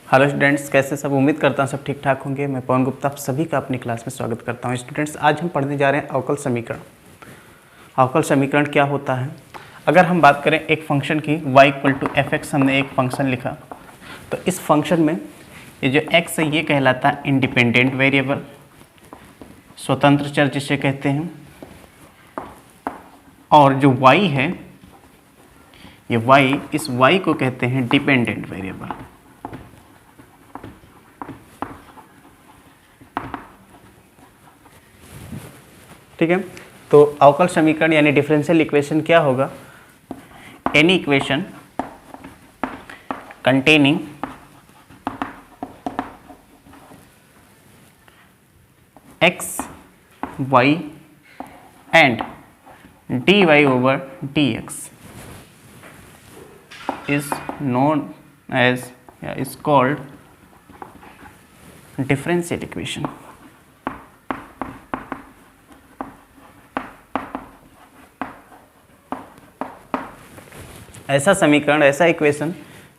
Hello students, कैसे सब। उम्मीद करता हूँ सब ठीक ठाक होंगे। मैं पवन गुप्ता आप सभी का अपनी क्लास में स्वागत करता हूँ। स्टूडेंट्स, आज हम पढ़ने जा रहे हैं अवकल समीकरण। अवकल समीकरण क्या होता है? अगर हम बात करें एक फंक्शन की y = f(x), हमने एक फंक्शन लिखा, तो इस फंक्शन में ये जो x है ये कहलाता है इंडिपेंडेंट वेरिएबल, स्वतंत्र चर जिसे कहते हैं, और जो y है ये y, इस y को कहते हैं डिपेंडेंट वेरिएबल। ठीक है, तो अवकल समीकरण यानी डिफरेंशियल इक्वेशन क्या होगा? Any equation containing x, y and dy/dx is known as is called differential equation। ऐसा समीकरण, ऐसा इक्वेशन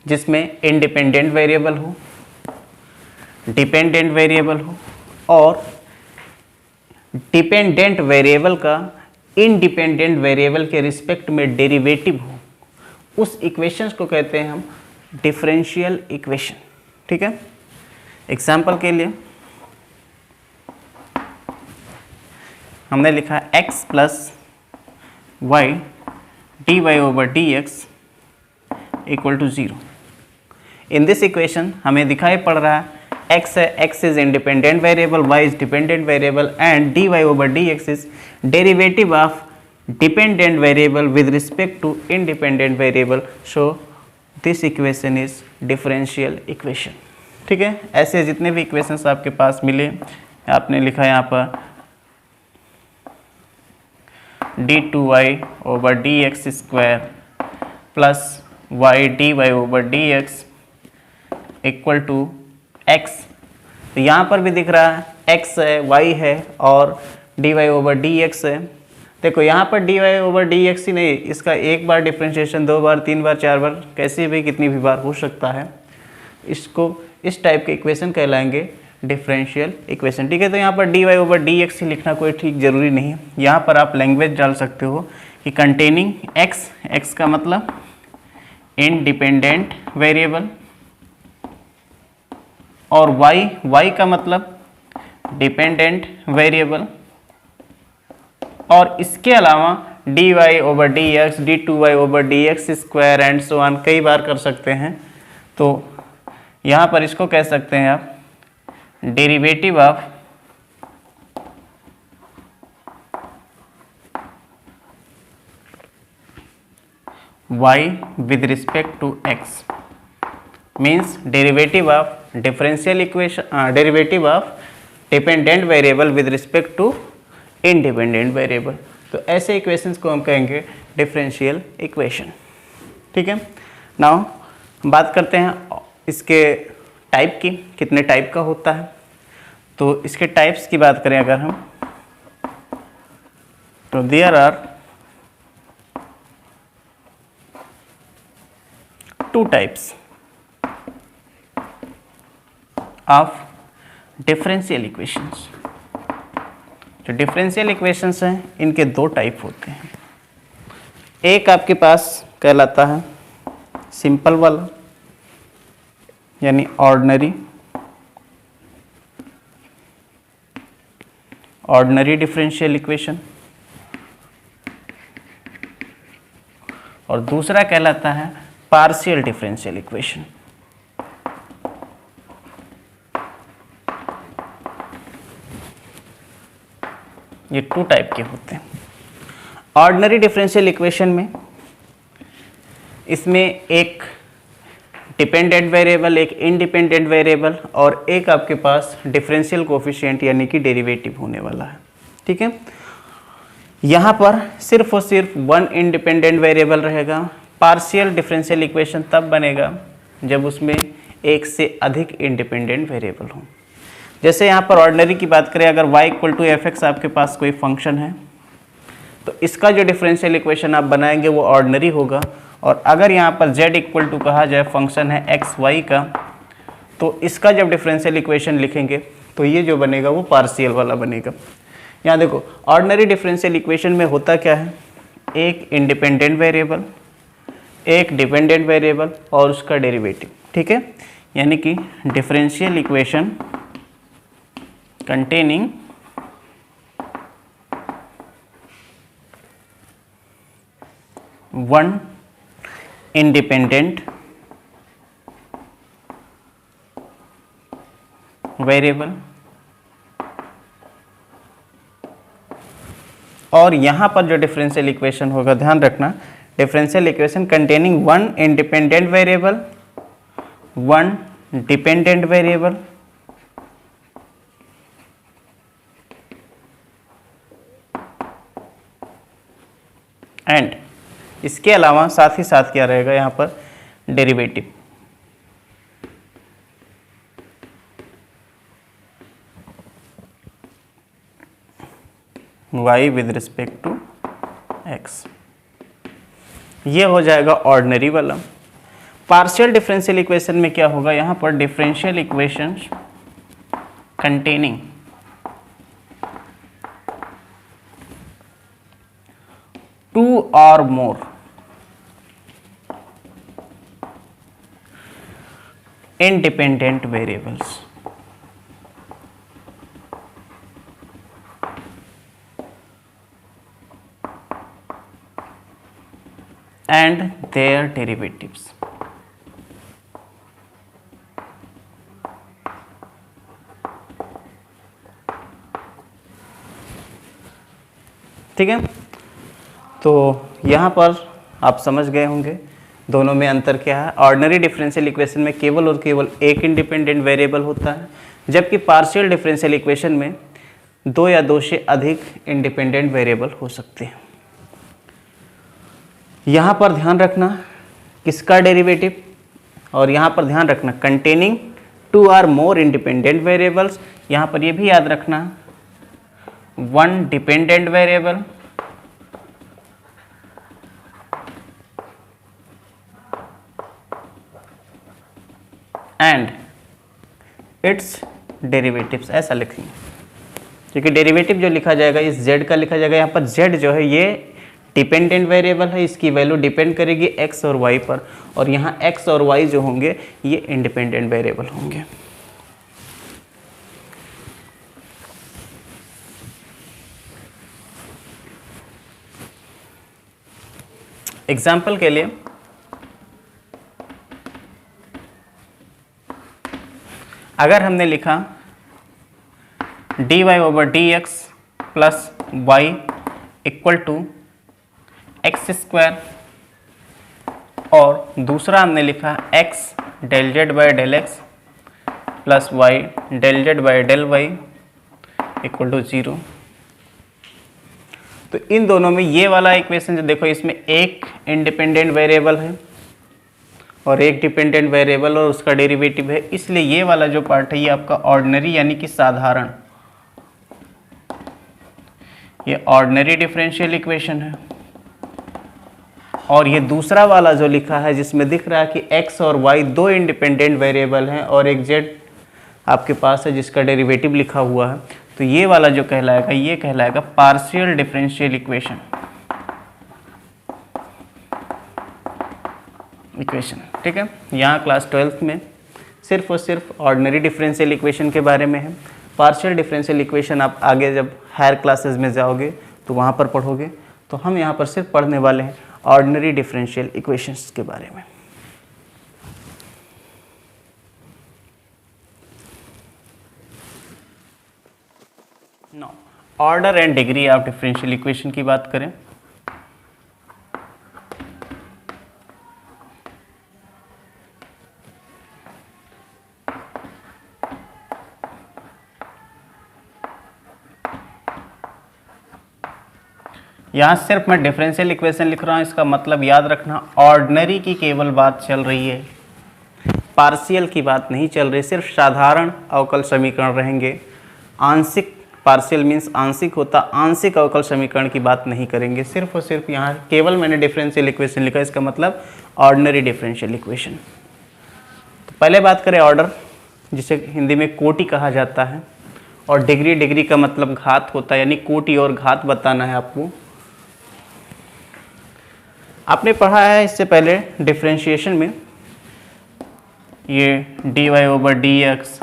जिसमें इंडिपेंडेंट वेरिएबल हो, डिपेंडेंट वेरिएबल हो और डिपेंडेंट वेरिएबल का इंडिपेंडेंट वेरिएबल के रिस्पेक्ट में डेरिवेटिव हो, उस इक्वेशंस को कहते हैं हम डिफरेंशियल इक्वेशन। ठीक है, एग्जाम्पल के लिए हमने लिखा x + y dy/dx = 0। In this equation हमें दिखाई पड़ रहा है x is independent variable, y is dependent variable and dy/dx is derivative of dependent variable with respect to independent variable, so this equation is differential equation. ठीक है, ऐसे जितने भी इक्वेशंस आपके पास मिले, आपने लिखा है यहाँ पर d2y/dx² + y dy/dx = x। तो यहाँ पर भी दिख रहा है x है, y है और dy/dx है। देखो यहाँ पर dy/dx ही नहीं, इसका एक बार डिफ्रेंशिएशन, 2 बार, 3 बार, 4 बार, कैसे भी कितनी भी बार हो सकता है। इसको इस टाइप के इक्वेशन कहलाएंगे डिफरेंशियल इक्वेशन। ठीक है, तो यहाँ पर dy/dx ही लिखना कोई ठीक जरूरी नहीं है। यहाँ पर आप लैंग्वेज डाल सकते हो कि कंटेनिंग x का मतलब इंडिपेंडेंट वेरिएबल और y का मतलब डिपेंडेंट वेरिएबल, और इसके अलावा dy/dx, d2y/dx² and so on कई बार कर सकते हैं। तो यहाँ पर इसको कह सकते हैं आप derivative of y with respect to x means derivative of differential equation, derivative of dependent variable with respect to independent variable। तो ऐसे इक्वेशंस को हम कहेंगे डिफरेंशियल इक्वेशन। ठीक है, नाउ बात करते हैं इसके टाइप की, कितने टाइप का होता है। तो इसके टाइप्स की बात करें अगर हम, तो there are 2 types of differential equations. जो डिफरेंशियल इक्वेशंस हैं इनके 2 टाइप होते हैं। एक आपके पास कहलाता है सिंपल वाला यानी ऑर्डिनरी डिफरेंशियल इक्वेशन, और दूसरा कहलाता है पार्शियल डिफरेंशियल इक्वेशन। ये 2 टाइप के होते हैं। ऑर्डिनरी डिफरेंशियल इक्वेशन में इसमें एक डिपेंडेंट वेरिएबल, एक इंडिपेंडेंट वेरिएबल और एक आपके पास डिफरेंशियल कोफिशिएंट यानी कि डेरिवेटिव होने वाला है। ठीक है, यहाँ पर सिर्फ और सिर्फ 1 इंडिपेंडेंट वेरिएबल रहेगा। पार्शियल डिफरेंशियल इक्वेशन तब बनेगा जब उसमें एक से अधिक इंडिपेंडेंट वेरिएबल हो। जैसे यहाँ पर ऑर्डिनरी की बात करें, अगर y = f(x) आपके पास कोई फंक्शन है, तो इसका जो डिफरेंशियल इक्वेशन आप बनाएंगे वो ऑर्डिनरी होगा। और अगर यहाँ पर z इक्वल टू कहा जाए फंक्शन है एक्स वाई का, तो इसका जब डिफरेंशियल इक्वेशन लिखेंगे तो ये जो बनेगा वो पार्शियल वाला बनेगा। यहाँ देखो ऑर्डिनरी डिफरेंशियल इक्वेशन में होता क्या है, एक इंडिपेंडेंट वेरिएबल, एक डिपेंडेंट वेरिएबल और उसका डेरिवेटिव, ठीक है। यानी कि differential equation containing one independent variable और यहाँ पर जो डिफरेंशियल इक्वेशन होगा, ध्यान रखना, differential equation containing one independent variable, one dependent variable and इसके अलावा साथ ही साथ क्या रहेगा यहाँ पर, derivative. y with respect to x, ये हो जाएगा ऑर्डिनरी वाला। पार्शियल डिफरेंशियल इक्वेशन में क्या होगा, यहाँ पर डिफरेंशियल इक्वेशन कंटेनिंग टू और मोर independent variables and their derivatives। ठीक है, तो यहाँ पर आप समझ गए होंगे दोनों में अंतर क्या है। ऑर्डिनरी डिफरेंशियल इक्वेशन में केवल और केवल एक इंडिपेंडेंट वेरिएबल होता है, जबकि पार्शियल डिफरेंशियल इक्वेशन में दो या दो से अधिक इंडिपेंडेंट वेरिएबल हो सकते हैं। यहाँ पर ध्यान रखना किसका डेरिवेटिव, और यहाँ पर ध्यान रखना containing two or more independent variables. यहाँ पर ये भी याद रखना one dependent variable and its derivatives, ऐसा लिखेंगे, क्योंकि डेरिवेटिव जो लिखा जाएगा इस z का लिखा जाएगा। यहाँ पर z जो है ये डिपेंडेंट वेरिएबल है, इसकी वैल्यू डिपेंड करेगी x और y पर, और यहाँ x और y जो होंगे ये इंडिपेंडेंट वेरिएबल होंगे। एग्जाम्पल के लिए अगर हमने लिखा dy over dx plus y equal to x square, और दूसरा हमने लिखा x del z by del x plus y del z by del y equal to 0, तो इन दोनों में ये वाला इक्वेशन जो देखो, इसमें एक इंडिपेंडेंट वेरिएबल है और एक डिपेंडेंट वेरिएबल और उसका डेरिवेटिव है, इसलिए ये वाला जो पार्ट है ये आपका ऑर्डिनरी यानी कि साधारण, ये ऑर्डिनरी डिफरेंशियल इक्वेशन है। और ये दूसरा वाला जो लिखा है जिसमें दिख रहा है कि x और y दो इंडिपेंडेंट वेरिएबल हैं और एक z आपके पास है जिसका डेरिवेटिव लिखा हुआ है, तो ये वाला जो कहलाएगा ये कहलाएगा पार्शियल डिफरेंशियल इक्वेशन। ठीक है, यहाँ क्लास 12th में सिर्फ और सिर्फ ऑर्डिनरी डिफरेंशियल इक्वेशन के बारे में है। पार्शियल डिफरेंशियल इक्वेशन आप आगे जब हायर क्लासेस में जाओगे तो वहाँ पर पढ़ोगे, तो हम यहाँ पर सिर्फ पढ़ने वाले हैं ऑर्डिनरी डिफरेंशियल इक्वेशंस के बारे में। No order and degree of differential equation की बात करें, यहाँ सिर्फ मैं डिफरेंशियल इक्वेशन लिख रहा हूँ, इसका मतलब याद रखना ऑर्डिनरी की केवल बात चल रही है, पार्शियल की बात नहीं चल रही। सिर्फ साधारण अवकल समीकरण रहेंगे, आंशिक, पार्शियल मीन्स आंशिक होता, आंशिक अवकल समीकरण की बात नहीं करेंगे। सिर्फ और सिर्फ यहाँ केवल मैंने डिफरेंशियल इक्वेशन लिखा, इसका मतलब ऑर्डिनरी डिफरेंशियल इक्वेशन। तो पहले बात करें ऑर्डर, जिसे हिंदी में कोटि कहा जाता है, और डिग्री, डिग्री का मतलब घात होता है, यानी कोटि और घात बताना है आपको। आपने पढ़ा है इससे पहले डिफरेंशिएशन में, ये dy over D x,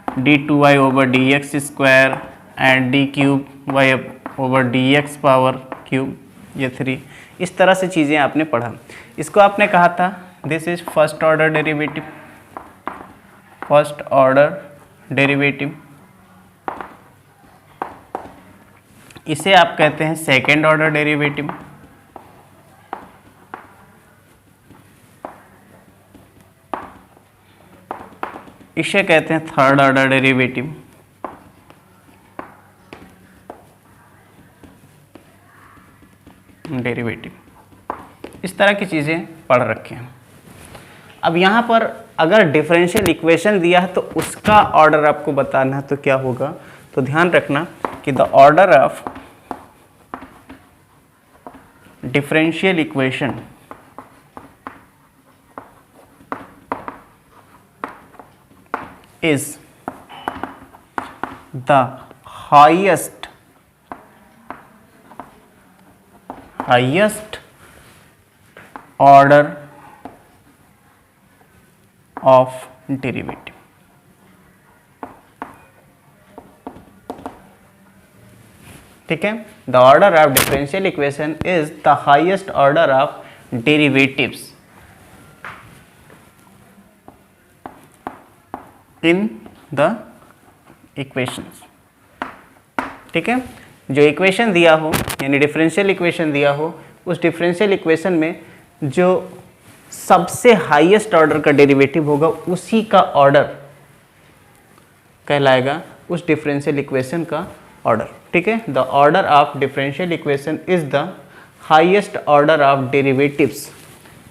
d two Y over D x square and d cube y over D x power cube, ये 3, इस तरह से चीज़ें आपने पढ़ा। इसको आपने कहा था this is first order derivative, first order derivative. इसे आप कहते हैं सेकेंड ऑर्डर डेरिवेटिव, इसे कहते हैं थर्ड ऑर्डर डेरिवेटिव, इस तरह की चीज़ें पढ़ रखे हैं। अब यहाँ पर अगर डिफरेंशियल इक्वेशन दिया है तो उसका ऑर्डर आपको बताना है, तो क्या होगा, तो ध्यान रखना कि the order of differential equation is the highest order of derivative। ठीक है, the order of differential equation is the highest order of derivatives in the equations. ठीक है, जो इक्वेशन दिया हो यानी डिफरेंशियल इक्वेशन दिया हो, उस डिफरेंशियल इक्वेशन में जो सबसे हाईएस्ट ऑर्डर का डेरिवेटिव होगा उसी का ऑर्डर कहलाएगा उस डिफरेंशियल इक्वेशन का ऑर्डर। ठीक है, the order of differential equation is the highest order of derivatives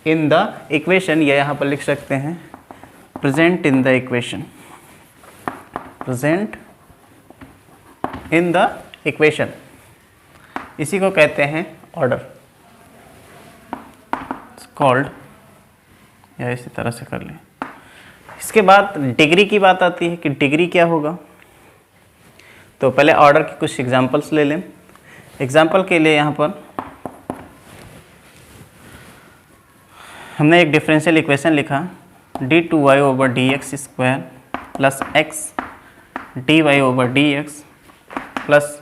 in the equation, या यहाँ पर लिख सकते हैं present in the equation, present in the equation, इसी को कहते हैं ऑर्डर, कॉल्ड, या इसी तरह से कर लें। इसके बाद डिग्री की बात आती है कि डिग्री क्या होगा। तो पहले ऑर्डर के कुछ एग्जांपल्स ले लें। एग्जांपल के लिए यहाँ पर हमने एक डिफरेंशियल इक्वेशन लिखा, d two Y over D x square plus x d Y over D x plus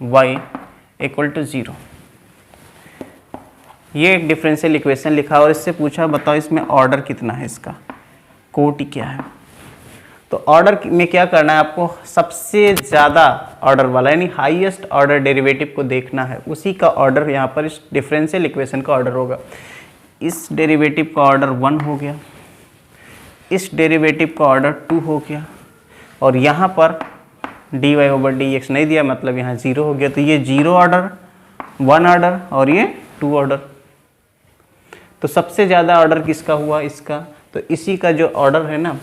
y equal to 0। ये एक डिफरेंशियल इक्वेशन लिखा और इससे पूछा बताओ इसमें ऑर्डर कितना है, इसका कोटि क्या है। तो ऑर्डर में क्या करना है आपको, सबसे ज़्यादा ऑर्डर वाला यानी हाईएस्ट ऑर्डर डेरिवेटिव को देखना है, उसी का ऑर्डर यहाँ पर इस डिफरेंशियल इक्वेशन का ऑर्डर होगा। इस डेरिवेटिव का ऑर्डर 1 हो गया, इस डेरिवेटिव का ऑर्डर 2 हो गया, और यहाँ पर d Y over D x नहीं दिया मतलब यहाँ 0 हो गया। तो ये 0 ऑर्डर, 1 ऑर्डर और ये 2 ऑर्डर। तो सबसे ज़्यादा ऑर्डर किसका हुआ, इसका। तो इसी का जो ऑर्डर है ना,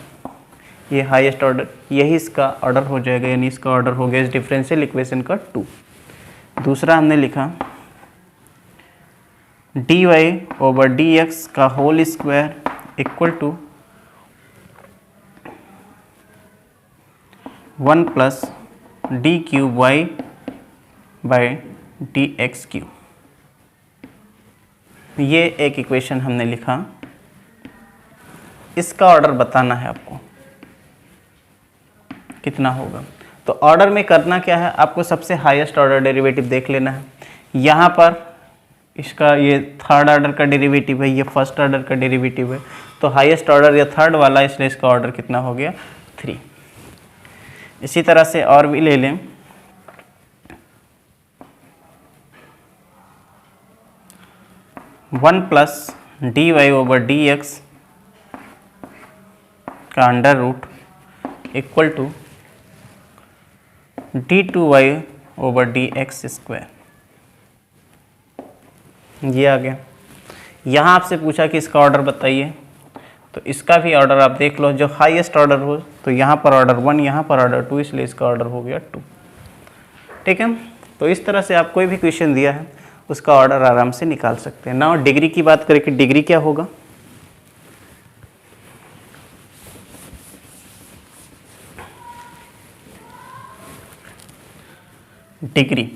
ये हाईएस्ट ऑर्डर, यही इसका ऑर्डर हो जाएगा, यानी इसका ऑर्डर हो गया इस डिफरेंशियल इक्वेशन का 2। दूसरा हमने लिखा D Y over D x का whole square equal to 1 plus D cube Y by D X cube. ये एक इक्वेशन हमने लिखा, इसका ऑर्डर बताना है आपको कितना होगा। तो ऑर्डर में करना क्या है, आपको सबसे हाईएस्ट ऑर्डर डेरिवेटिव देख लेना है। यहाँ पर इसका ये थर्ड ऑर्डर का डेरिवेटिव है, ये फर्स्ट ऑर्डर का डेरिवेटिव है, तो हाईएस्ट ऑर्डर या थर्ड वाला, इसलिए इसका ऑर्डर कितना हो गया 3। इसी तरह से और भी ले लें, one plus D Y over D x का under root equal to D two Y over D x square. ये आ गया। यहाँ आपसे पूछा कि इसका ऑर्डर बताइए, तो इसका भी ऑर्डर आप देख लो, जो हाईएस्ट ऑर्डर हो, तो यहाँ पर ऑर्डर 1, यहाँ पर ऑर्डर 2, इसलिए इसका ऑर्डर हो गया 2। ठीक है, तो इस तरह से आप कोई भी क्वेश्चन दिया है उसका ऑर्डर आराम से निकाल सकते हैं ना। और डिग्री की बात करें कि डिग्री क्या होगा, डिग्री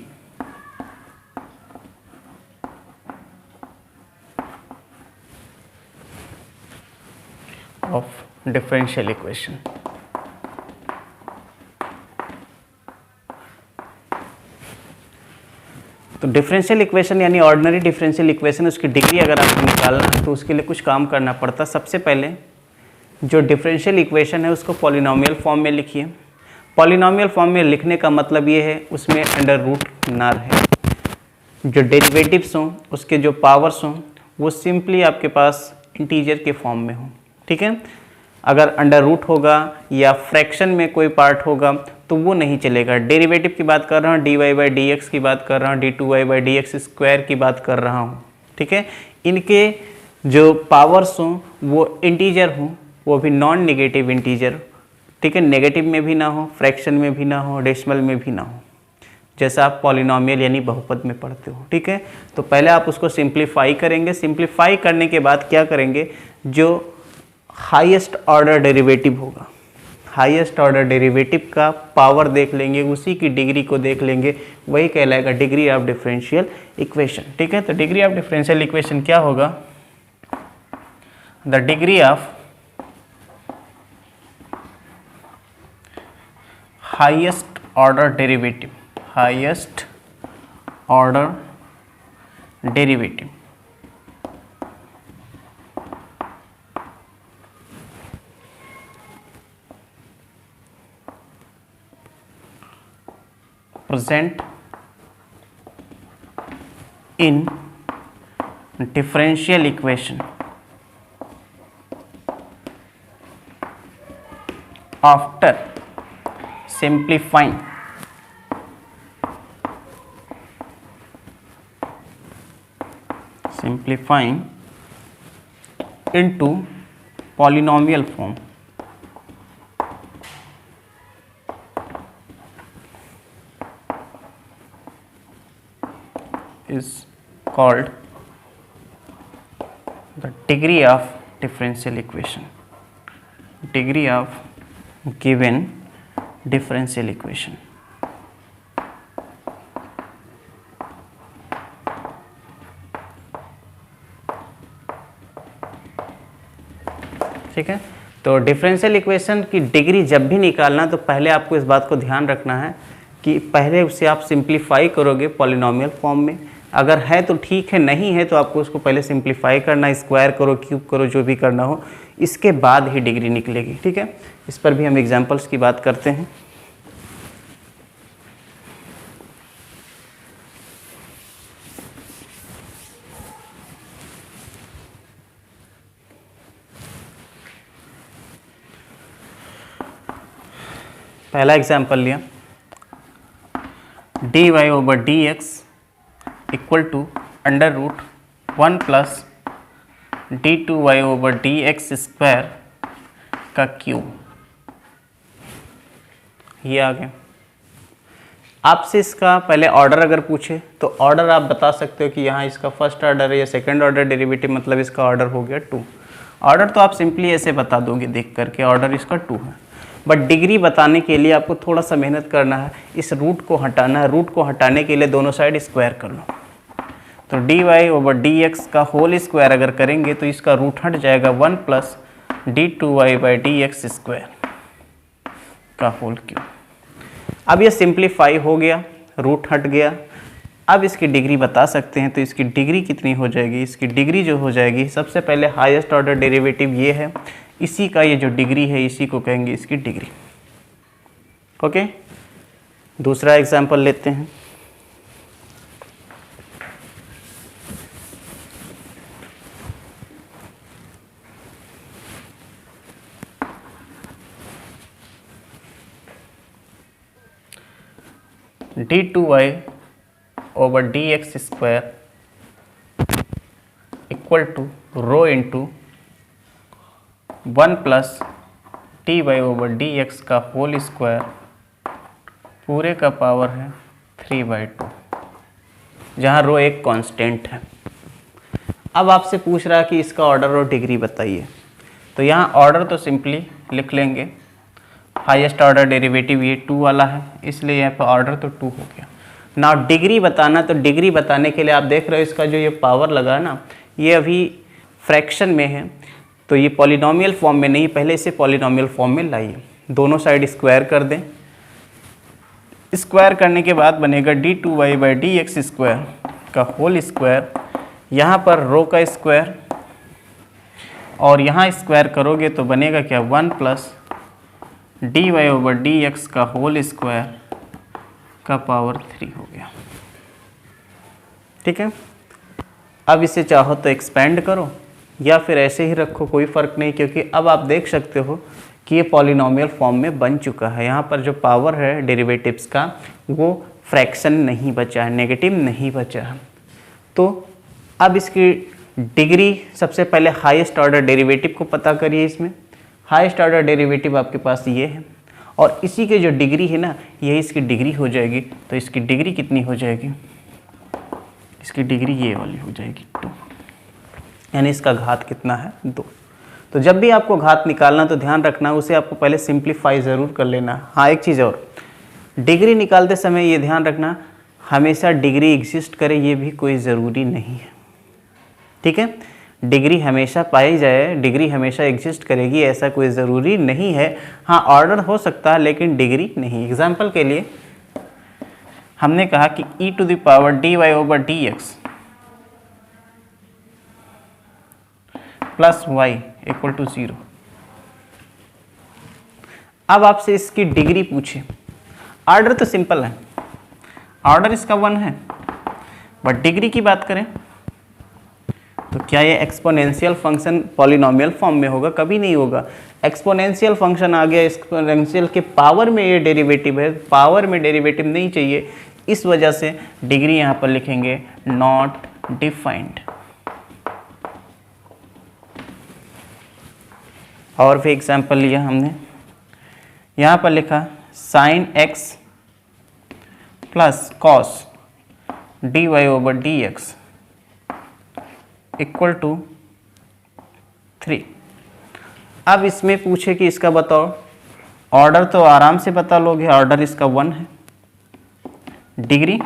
ऑफ डिफरेंशियल इक्वेशन। तो डिफरेंशियल इक्वेशन यानी ऑर्डिनरी डिफरेंशियल इक्वेशन, उसकी डिग्री अगर आपको निकालना है तो उसके लिए कुछ काम करना पड़ता। सबसे पहले जो डिफरेंशियल इक्वेशन है उसको पॉलिनोमियल फॉर्म में लिखिए। पॉलिनोमियल फॉर्म में लिखने का मतलब ये है उसमें अंडर रूट ना रहे, जो डेरिवेटिव्स हों उसके जो पावर्स हों वो सिंपली आपके पास इंटीजर के फॉर्म में हों, ठीक है। अगर अंडर रूट होगा या फ्रैक्शन में कोई पार्ट होगा तो वो नहीं चलेगा। डेरिवेटिव की बात कर रहा हूँ, dy बाई डी एक्स की बात कर रहा हूँ, d2y by D x square की बात कर रहा हूँ, ठीक है। इनके जो पावर्स हों वो इंटीजर हों, वो भी नॉन नेगेटिव इंटीजर, ठीक है। नेगेटिव में भी ना हो, फ्रैक्शन में भी ना हो, डेसिमल में भी ना हो, जैसा आप पॉलिनोमियल यानी बहुपद में पढ़ते हो, ठीक है। तो पहले आप उसको सिंप्लीफाई करेंगे। सिंप्लीफाई करने के बाद क्या करेंगे, जो हाईएस्ट ऑर्डर डेरिवेटिव होगा, हाईएस्ट ऑर्डर डेरिवेटिव का पावर देख लेंगे, उसी की डिग्री को देख लेंगे, वही कहलाएगा डिग्री ऑफ डिफरेंशियल इक्वेशन, ठीक है। तो डिग्री ऑफ डिफरेंशियल इक्वेशन क्या होगा, the degree of highest order derivative, highest order derivative present in differential equation after simplifying into polynomial form is called the degree of differential equation, degree of given differential equation। ठीक है। तो differential equation की degree जब भी निकालना तो पहले आपको इस बात को ध्यान रखना है कि पहले उसे आप सिंप्लीफाई करोगे पॉलिनोमियल फॉर्म में। अगर है तो ठीक है, नहीं है तो आपको उसको पहले सिंप्लीफाई करना, स्क्वायर करो, क्यूब करो, जो भी करना हो, इसके बाद ही डिग्री निकलेगी, ठीक है। इस पर भी हम एग्जांपल्स की बात करते हैं। पहला एग्जांपल लिया, dy over D x equal to under root 1 plus d2y over D x square का क्यूब। ये आ गया। आपसे इसका पहले ऑर्डर अगर पूछे तो ऑर्डर आप बता सकते हो कि यहाँ इसका फर्स्ट ऑर्डर है या सेकंड ऑर्डर डेरिवेटिव, मतलब इसका ऑर्डर हो गया 2। ऑर्डर तो आप सिंपली ऐसे बता दोगे देख करके, ऑर्डर इसका 2 है। बट डिग्री बताने के लिए आपको थोड़ा सा मेहनत करना है, इस रूट को हटाना है। रूट को हटाने के लिए दोनों साइड स्क्वायर कर लो। तो dy ओवर डी एक्स का होल स्क्वायर अगर करेंगे तो इसका रूट हट जाएगा 1 plus d2y by D x square का होल क्यूब। अब ये सिंप्लीफाई हो गया, रूट हट गया। अब इसकी डिग्री बता सकते हैं, तो इसकी डिग्री कितनी हो जाएगी, इसकी डिग्री जो हो जाएगी, सबसे पहले हाईएस्ट ऑर्डर डेरिवेटिव ये है, इसी का ये जो डिग्री है इसी को कहेंगे इसकी डिग्री। ओके, दूसरा एग्जांपल लेते हैं। d2y over D x square equal to rho into 1 plus t y over D x का होल स्क्वायर पूरे का पावर है 3/2, जहाँ रो एक कांस्टेंट है। अब आपसे पूछ रहा है कि इसका ऑर्डर और डिग्री बताइए। तो यहाँ ऑर्डर तो सिंपली लिख लेंगे, हाईएस्ट ऑर्डर डेरिवेटिव ये 2 वाला है, इसलिए यहाँ पर ऑर्डर तो 2 हो गया। ना डिग्री बताना, तो डिग्री बताने के लिए आप देख रहे हो इसका जो ये पावर लगा ना, ये अभी फ्रैक्शन में है, तो ये पॉलिनोमियल फॉर्म में नहीं, पहले इसे पॉलिनोमियल फॉर्म में लाइए। दोनों साइड स्क्वायर कर दें। स्क्वायर करने के बाद बनेगा d2y/dx² का होल स्क्वायर, यहाँ पर रो का स्क्वायर और यहाँ स्क्वायर करोगे तो बनेगा क्या, 1 + dy/dx का होल स्क्वायर का पावर 3 हो गया। ठीक है, अब इसे चाहो तो एक्सपेंड करो या फिर ऐसे ही रखो, कोई फ़र्क नहीं, क्योंकि अब आप देख सकते हो कि ये पॉलिनोमियल फॉर्म में बन चुका है। यहाँ पर जो पावर है डेरिवेटिव्स का वो फ्रैक्शन नहीं बचा है, नेगेटिव नहीं बचा है। तो अब इसकी डिग्री, सबसे पहले हाईएस्ट ऑर्डर डेरिवेटिव को पता करिए। इसमें हाईएस्ट ऑर्डर डेरिवेटिव आपके पास ये है और इसी के जो डिग्री है ना, यही इसकी डिग्री हो जाएगी। तो इसकी डिग्री कितनी हो जाएगी, इसकी डिग्री ये वाली हो जाएगी 2, यानी इसका घात कितना है, 2। तो जब भी आपको घात निकालना तो ध्यान रखना उसे आपको पहले सिंप्लीफाई ज़रूर कर लेना। हाँ, एक चीज़ और, डिग्री निकालते समय ये ध्यान रखना हमेशा डिग्री एग्जिस्ट करे ये भी कोई ज़रूरी नहीं है। ठीक है, डिग्री हमेशा पाई जाए, डिग्री हमेशा एग्जिस्ट करेगी ऐसा कोई ज़रूरी नहीं है। हाँ, ऑर्डर हो सकता है लेकिन डिग्री नहीं। एग्जाम्पल के लिए हमने कहा कि e⁻dy/dx + y = 0। अब आपसे इसकी डिग्री पूछे, ऑर्डर तो सिंपल है, ऑर्डर इसका 1 है, बट डिग्री की बात करें तो क्या ये एक्सपोनेंशियल फंक्शन पॉलिनोमियल फॉर्म में होगा, कभी नहीं होगा। एक्सपोनेंशियल फंक्शन आ गया, एक्सपोनेंशियल के पावर में ये डेरिवेटिव है, पावर में डेरिवेटिव नहीं चाहिए, इस वजह से डिग्री यहाँ पर लिखेंगे नॉट डिफाइंड। और भी एग्जाम्पल लिया हमने, यहाँ पर लिखा sin x + cos dy/dx = 3। अब इसमें पूछे कि इसका बताओ, ऑर्डर तो आराम से बता लोगे, ऑर्डर इसका 1 है, डिग्री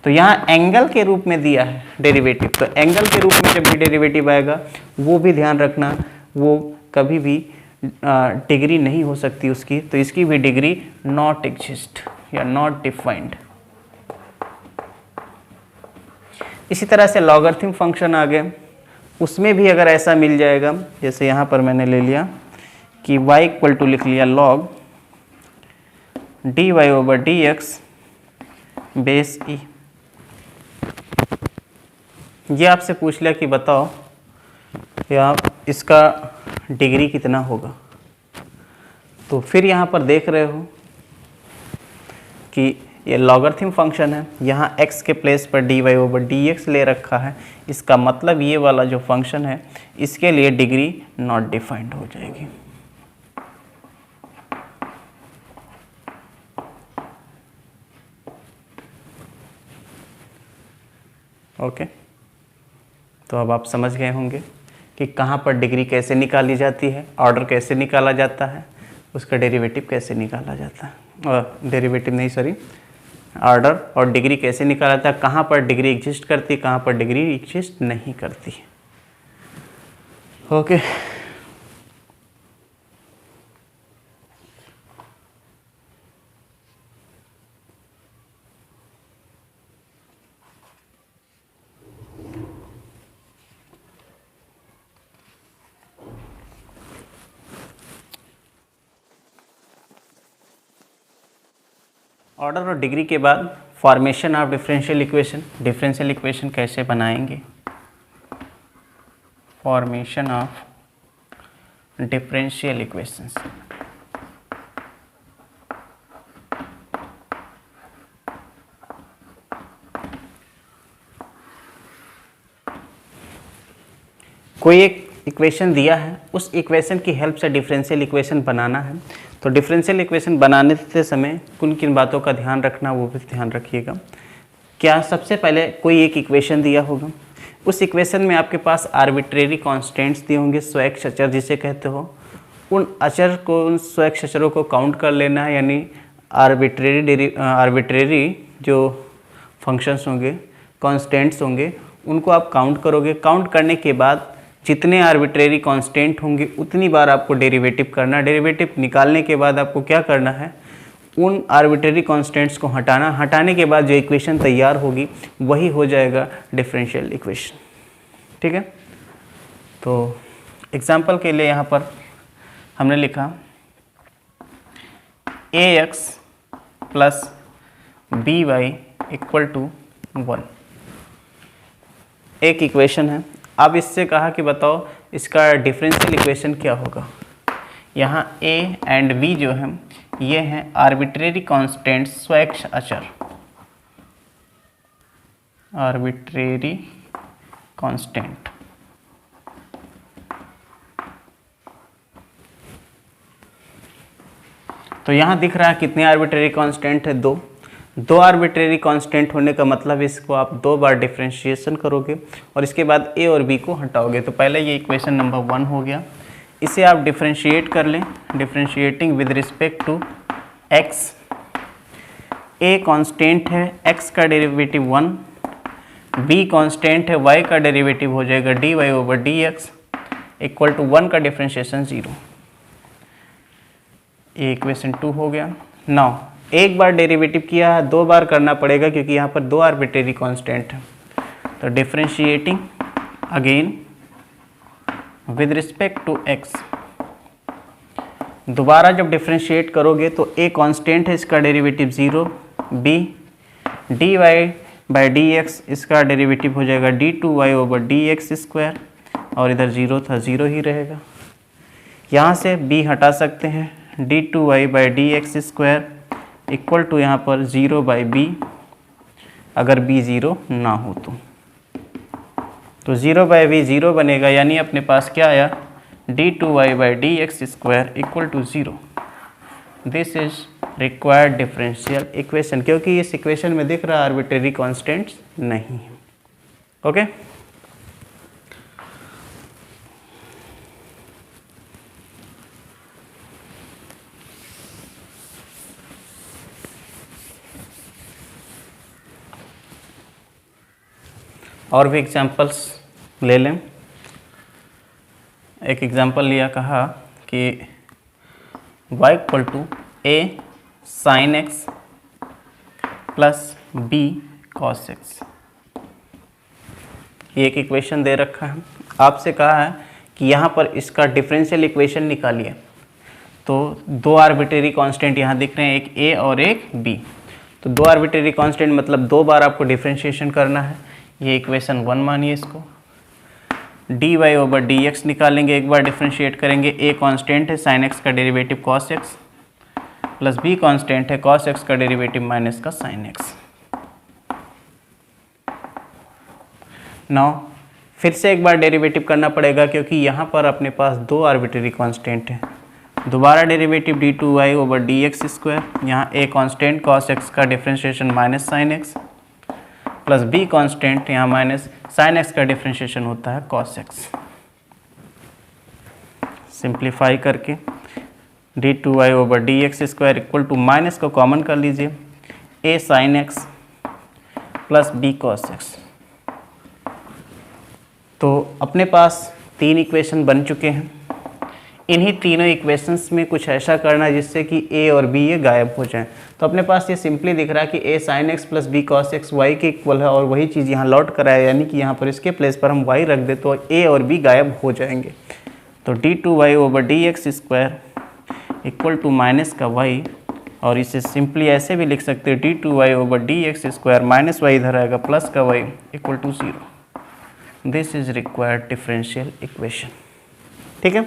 तो यहाँ एंगल के रूप में दिया है डेरिवेटिव, तो एंगल के रूप में जब भी डेरिवेटिव आएगा वो भी ध्यान रखना, वो कभी भी डिग्री नहीं हो सकती उसकी, तो इसकी भी डिग्री नॉट एग्जिस्ट या नॉट डिफाइंड। इसी तरह से लॉगरिथम फंक्शन आ गए, उसमें भी अगर ऐसा मिल जाएगा, जैसे यहाँ पर मैंने ले लिया कि y = लिख लिया log dy/dx बेस e। ये आपसे पूछ लिया कि बताओ या इसका डिग्री कितना होगा, तो फिर यहाँ पर देख रहे हो कि ये लॉगरिथम फंक्शन है, यहाँ x के प्लेस पर dy/dx ले रखा है, इसका मतलब ये वाला जो फंक्शन है इसके लिए डिग्री नॉट डिफाइंड हो जाएगी। ओके, तो अब आप समझ गए होंगे कि कहाँ पर डिग्री कैसे निकाली जाती है, ऑर्डर कैसे निकाला जाता है, उसका डेरिवेटिव कैसे निकाला जाता है, और डेरिवेटिव नहीं सॉरी ऑर्डर और डिग्री कैसे निकाला जाता है, कहाँ पर डिग्री एग्जिस्ट करती है, कहाँ पर डिग्री एग्जिस्ट नहीं करती। ओके, ऑर्डर और डिग्री के बाद formation of differential equation. Differential equation कैसे बनाएंगे, फॉर्मेशन ऑफ डिफरेंशियल इक्वेशंस। कोई एक इक्वेशन दिया है, उस इक्वेशन की हेल्प से डिफरेंशियल इक्वेशन बनाना है। तो डिफरेंशियल इक्वेशन बनाने से समय किन किन बातों का ध्यान रखना वो भी ध्यान रखिएगा। क्या सबसे पहले कोई एक इक्वेशन दिया होगा, उस इक्वेशन में आपके पास आर्बिट्रेरी कॉन्स्टेंट्स दिए होंगे, स्वैक्ष अचर जिसे कहते हो। उन अचर को, उन स्वैक्ष अचरों को काउंट कर लेना है, यानी आर्बिट्रेरी जो फंक्शंस होंगे, कांस्टेंट्स होंगे, उनको आप काउंट करोगे। काउंट करने के बाद जितने आर्बिट्रेरी कांस्टेंट होंगे उतनी बार आपको डेरिवेटिव करना। डेरिवेटिव निकालने के बाद आपको क्या करना है, उन आर्बिट्रेरी कांस्टेंट्स को हटाना। हटाने के बाद जो इक्वेशन तैयार होगी वही हो जाएगा डिफरेंशियल इक्वेशन। ठीक है, तो एग्जाम्पल के लिए यहाँ पर हमने लिखा ax plus b y equal to 1, एक इक्वेशन है। अब इससे कहा कि बताओ इसका डिफरेंशियल इक्वेशन क्या होगा। यहाँ a एंड b जो है ये हैं आर्बिट्रेरी कांस्टेंट, स्वैच्छ अचर, आर्बिट्रेरी कांस्टेंट। तो यहाँ दिख रहा है कितने आर्बिट्रेरी कांस्टेंट है, दो आर्बिट्रेरी कांस्टेंट होने का मतलब इसको आप 2 बार डिफरेंशिएशन करोगे और इसके बाद a और b को हटाओगे। तो पहले ये इक्वेशन नंबर 1 हो गया। इसे आप डिफरेंशिएट कर लें, differentiating with respect to x। a constant है, x का डेरिवेटिव 1, b कांस्टेंट है, y का डेरिवेटिव हो जाएगा dy/dx इक्वल टू 1 का डिफरेंशिएशन 0। ये इक्वेशन 2 हो गया। नाउ एक बार डेरिवेटिव किया है, 2 बार करना पड़ेगा क्योंकि यहाँ पर 2 आर्बिट्रेरी कांस्टेंट है। तो differentiating again with respect to x, दोबारा जब डिफरेंशिएट करोगे तो a कांस्टेंट है, इसका डेरिवेटिव 0, b dy/dx इसका डेरिवेटिव हो जाएगा d2y/dx², और इधर 0 था 0 ही रहेगा। यहाँ से b हटा सकते हैं, d2y/dx² इक्वल टू यहाँ पर 0/b, अगर b 0 ना हो तो 0/b 0 बनेगा, यानी अपने पास क्या आया, d2y/dx² equal to 0। This is required differential equation, क्योंकि इस इक्वेशन में दिख रहा है आर्बिट्रेरी कांस्टेंट्स नहीं है। ओके, और भी एग्जांपल्स ले लें। एक एग्जांपल लिया, कहा कि y equal to a sin x प्लस b cos x। ये एक इक्वेशन दे रखा है, आपसे कहा है कि यहाँ पर इसका डिफरेंशियल इक्वेशन निकालिए। तो 2 आर्बिट्रेरी कांस्टेंट यहाँ दिख रहे हैं, एक a और एक b। तो 2 आर्बिट्रेरी कांस्टेंट मतलब 2 बार आपको डिफरेंशिएशन करना है। ये इक्वेशन 1 मानिए इसको। dy/dx निकालेंगे, एक बार डिफरेंशिएट करेंगे। a कांस्टेंट है, sin x का डेरिवेटिव cos x, प्लस b कांस्टेंट है, cos x का डेरिवेटिव माइनस का sin x। नाउ फिर से एक बार डेरिवेटिव करना पड़ेगा क्योंकि यहाँ पर अपने पास 2 आर्बिट्रेरी कांस्टेंट है। दोबारा डेरिवेटिव d2y/dx², यहाँ a कांस्टेंट cos x का डिफरेंशिएशन माइनस sin x, प्लस b कांस्टेंट यहाँ माइनस sin x का डिफरेंशिएशन होता है cos x। सिंप्लीफाई करके d2y/dx² इक्वल टू माइनस को कॉमन कर लीजिए, a sin x प्लस b cos x। तो अपने पास 3 इक्वेशन बन चुके हैं। इन्हीं तीनों इक्वेशंस में कुछ ऐसा करना जिससे कि a और b ये गायब हो जाएं। तो अपने पास ये सिंपली दिख रहा है कि a sin x प्लस b cos x y के इक्वल है, और वही चीज़ यहाँ लौट कर आया, यानी कि यहाँ पर इसके प्लेस पर हम y रख दे तो a और b गायब हो जाएंगे। तो d2y/dx² इक्वल टू माइनस का y, और इसे सिंपली ऐसे भी लिख सकते हैं d2y/dx² माइनस y इधर आएगा प्लस का y equal to 0। This is required differential equation. ठीक है,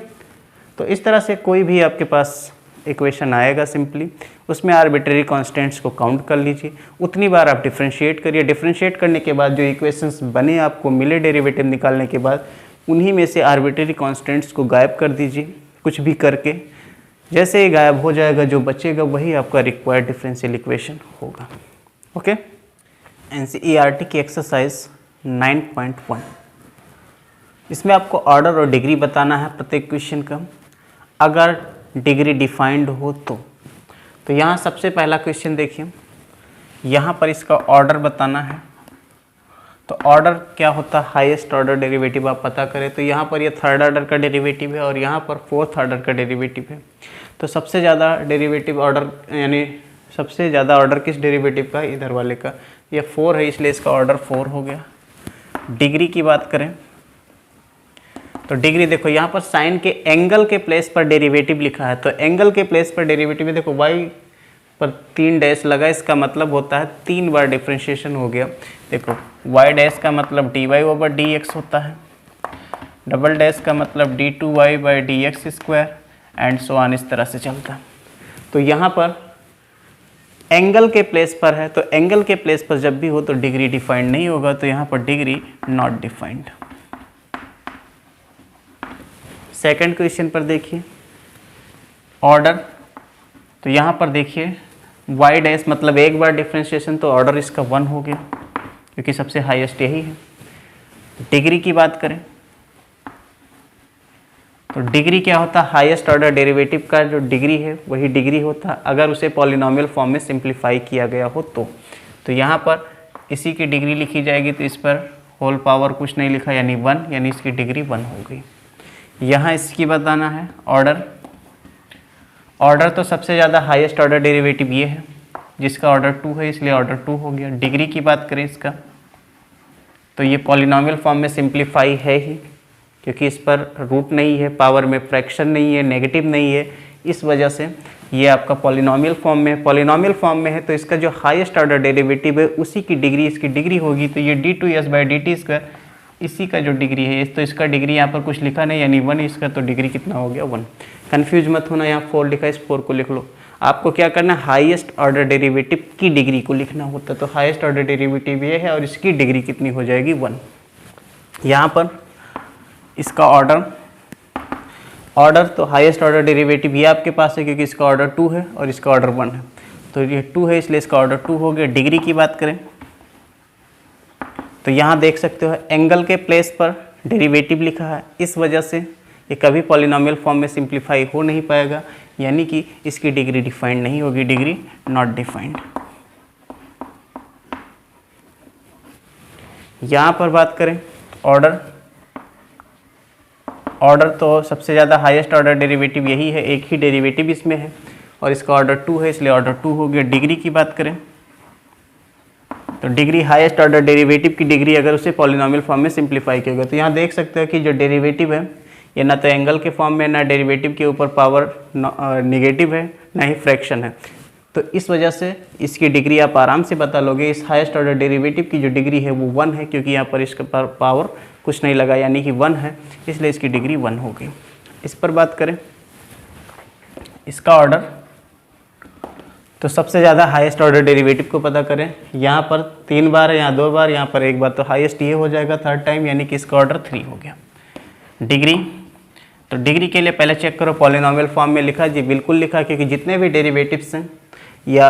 तो इस तरह से कोई भी आपके पास इक्वेशन आएगा, सिंपली उसमें आर्बिट्रेरी कांस्टेंट्स को काउंट कर लीजिए, उतनी बार आप डिफरेंशिएट करिए। डिफरेंशिएट करने के बाद जो इक्वेशंस बने आपको मिले डेरिवेटिव निकालने के बाद, उन्हीं में से आर्बिट्रेरी कांस्टेंट्स को गायब कर दीजिए कुछ भी करके। जैसे ही गायब हो जाएगा, जो बचेगा वही आपका रिक्वायर्ड डिफरेंशियल इक्वेशन होगा। ओके, NCERT की एक्सरसाइज 9.1, इसमें आपको ऑर्डर और डिग्री बताना है प्रत्येक क्वेश्चन का। अगर डिग्री डिफाइंड हो तो यहाँ सबसे पहला क्वेश्चन देखिए, यहाँ पर इसका ऑर्डर बताना है। तो ऑर्डर क्या होता है, हाईएस्ट ऑर्डर डेरिवेटिव आप पता करें। तो यहाँ पर ये थर्ड ऑर्डर का डेरिवेटिव है और यहाँ पर फोर्थ ऑर्डर का डेरिवेटिव है। तो सबसे ज़्यादा डेरिवेटिव ऑर्डर यानी सबसे ज़्यादा ऑर्डर किस डेरिवेटिव का, इधर वाले का। ये 4 है इसलिए इसका ऑर्डर 4 हो गया। डिग्री की बात करें तो डिग्री देखो यहाँ पर साइन के एंगल के प्लेस पर डेरिवेटिव लिखा है। तो एंगल के प्लेस पर डेरिवेटिव में देखो y पर 3 डैश लगा, इसका मतलब होता है 3 बार डिफ्रेंशिएशन हो गया। देखो y डैश का मतलब dy/dx होता है, डबल डैश का मतलब d2y/dx² एंड सो ऑन, इस तरह से चलता है। तो यहाँ पर एंगल के प्लेस पर है, तो एंगल के प्लेस पर जब भी हो तो डिग्री डिफाइंड नहीं होगा, तो यहाँ पर degree not defined. Second question पर देखिए ऑर्डर। तो यहाँ पर देखिए y डैश मतलब एक बार डिफ्रेंशिएशन, तो ऑर्डर इसका 1 हो गया क्योंकि सबसे हाईएस्ट यही है। डिग्री की बात करें तो डिग्री क्या होता है, हाईएस्ट ऑर्डर डेरिवेटिव का जो डिग्री है वही डिग्री होता है अगर उसे पॉलिनोमियल फॉर्म में सिंप्लीफाई किया गया हो तो यहाँ पर इसी की डिग्री लिखी जाएगी। तो इस पर होल पावर कुछ नहीं लिखा यानी 1, यानी इसकी डिग्री 1 हो गई। यहाँ इसकी बताना है ऑर्डर। ऑर्डर तो सबसे ज़्यादा हाईएस्ट ऑर्डर डेरिवेटिव ये है जिसका ऑर्डर 2 है, इसलिए ऑर्डर 2 हो गया। डिग्री की बात करें इसका तो ये पॉलिनोमियल फॉर्म में सिंप्लीफाई है ही, क्योंकि इस पर रूट नहीं है, पावर में फ्रैक्शन नहीं है, नेगेटिव नहीं है, इस वजह से ये आपका पॉलिनोमियल फॉर्म में है। पॉलिनोमियल फॉर्म में है तो इसका जो हाईएस्ट ऑर्डर डेरिवेटिव है उसी की डिग्री इसकी डिग्री होगी। तो ये d2s/dt² इसी का जो डिग्री है, तो इसका डिग्री यहाँ पर कुछ लिखा नहीं यानी 1 इसका, तो डिग्री कितना हो गया 1। कन्फ्यूज मत होना, यहाँ 4 लिखा है, इस 4 को लिख लो। आपको क्या करना है, हाईएस्ट ऑर्डर डेरिवेटिव की डिग्री को लिखना होता है। तो हाईएस्ट ऑर्डर डेरिवेटिव ये है और इसकी डिग्री कितनी हो जाएगी 1। यहाँ पर इसका ऑर्डर तो हाईएस्ट ऑर्डर डेरिवेटिव ये आपके पास है क्योंकि इसका ऑर्डर 2 है और इसका ऑर्डर 1 है। तो ये 2 है इसलिए इसका ऑर्डर 2 हो गया। डिग्री की बात करें तो यहाँ देख सकते हो एंगल के प्लेस पर डेरिवेटिव लिखा है, इस वजह से ये कभी पॉलिनोमियल फॉर्म में सिंप्लीफाई हो नहीं पाएगा, यानी कि इसकी डिग्री डिफाइंड नहीं होगी, डिग्री नॉट डिफाइंड। यहाँ पर बात करें ऑर्डर तो सबसे ज़्यादा हाईएस्ट ऑर्डर डेरिवेटिव यही है, एक ही डेरिवेटिव इसमें है और इसका ऑर्डर 2 है इसलिए ऑर्डर 2 हो गया। डिग्री की बात करें तो डिग्री हाईएस्ट ऑर्डर डेरिवेटिव की डिग्री अगर उसे पॉलिनोमियल फॉर्म में सिंप्लीफाई किया गया। तो यहाँ देख सकते हो कि जो डेरिवेटिव है ये ना तो एंगल के फॉर्म में, ना डेरिवेटिव के ऊपर पावर नेगेटिव है, ना ही फ्रैक्शन है। तो इस वजह से इसकी डिग्री आप आराम से बता लोगे। इस हाईएस्ट ऑर्डर डेरिवेटिव की जो डिग्री है वो 1 है क्योंकि यहाँ पर इसके पर पावर कुछ नहीं लगा यानी कि 1 है, इसलिए इसकी डिग्री 1 हो गई। इस पर बात करें इसका ऑर्डर, तो सबसे ज़्यादा हाईएस्ट ऑर्डर डेरिवेटिव को पता करें। यहाँ पर 3 बार है, यहाँ 2 बार, यहाँ पर 1 बार, तो हाईएस्ट ये हो जाएगा थर्ड टाइम, यानी कि इसका ऑर्डर 3 हो गया। डिग्री, तो डिग्री के लिए पहले चेक करो पॉलिनोमियल फॉर्म में लिखा जी, बिल्कुल लिखा, क्योंकि जितने भी डेरिवेटिव्स हैं या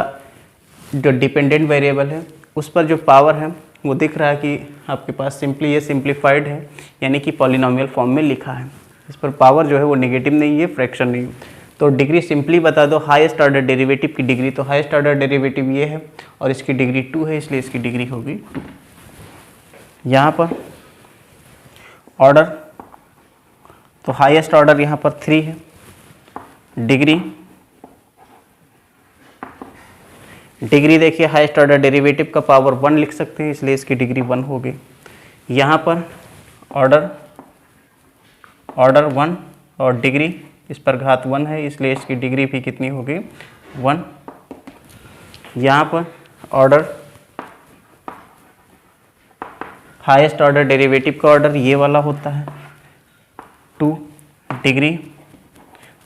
जो डिपेंडेंट वेरिएबल है उस पर जो पावर है वो दिख रहा है कि आपके पास सिंपली ये सिंप्लीफाइड है, यानी कि पॉलिनोमियल फॉर्म में लिखा है। इस पर पावर जो है वो नेगेटिव नहीं है, फ्रैक्शन नहीं है। तो डिग्री सिंपली बता दो, हाईएस्ट ऑर्डर डेरिवेटिव की डिग्री, तो हाईएस्ट ऑर्डर डेरिवेटिव ये है और इसकी डिग्री 2 है, इसलिए इसकी डिग्री होगी 2। यहाँ पर ऑर्डर, तो हाईएस्ट ऑर्डर यहाँ पर 3 है। डिग्री देखिए हाईएस्ट ऑर्डर डेरिवेटिव का पावर 1 लिख सकते हैं, इसलिए इसकी डिग्री 1 हो गई। यहाँ पर ऑर्डर 1 और डिग्री इस पर घात 1 है, इसलिए इसकी डिग्री भी कितनी हो गई 1। यहाँ पर ऑर्डर, हाईएस्ट ऑर्डर डेरिवेटिव का ऑर्डर ये वाला होता है 2। डिग्री,